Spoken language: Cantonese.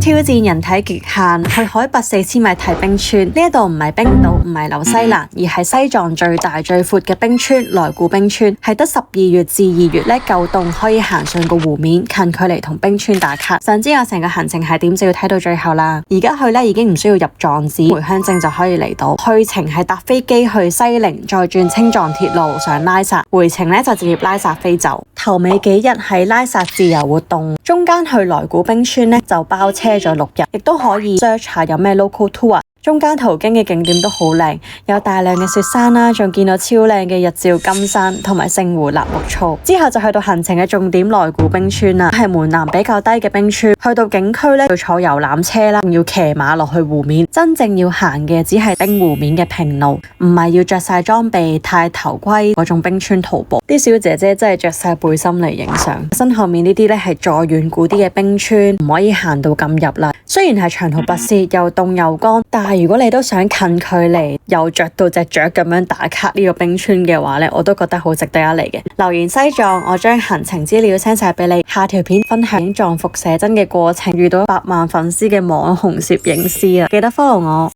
挑戰人體極限，去海拔4000米睇冰川。呢一度唔係冰島，唔係紐西蘭，而係西藏最大最闊嘅冰川萊古冰川，係得12月至2月咧夠凍可以行上個湖面，近距離同冰川打卡。想知我成個行程係點，就要睇到最後啦。而家去咧已經唔需要入藏寺，回鄉證就可以嚟到。去程係搭飛機去西寧，再轉青藏鐵路上拉薩，回程咧就直接拉薩飛走。頭尾幾日喺拉薩自由活動，中間去萊古冰川咧就包車咗6日，亦都可以 search 下有咩 local tour。中間途經嘅景點都好靚，有大量嘅雪山啦，仲見到超靚嘅日照金山同埋聖湖納木錯。之後就去到行程嘅重點萊古冰川啦，係門檻比較低嘅冰川。去到景區咧要坐遊覽車啦，仲要騎馬落去湖面。真正要行嘅只係冰湖面嘅平路，唔係要着晒裝備、戴頭盔嗰種冰川徒步。啲小姐姐真係着晒背心嚟影相。身後面呢啲咧係再遠古啲嘅冰川，唔可以行到咁入啦。雖然係長途跋涉，又凍又乾，但係如果你都想近距離又着到隻雀咁樣打卡呢個冰川嘅話咧，我都覺得好值得一嚟嘅。留言西藏，我將行程資料 send 晒俾你。下條片分享藏服寫真嘅過程，遇到100萬粉絲嘅網紅攝影師啊，記得 follow 我。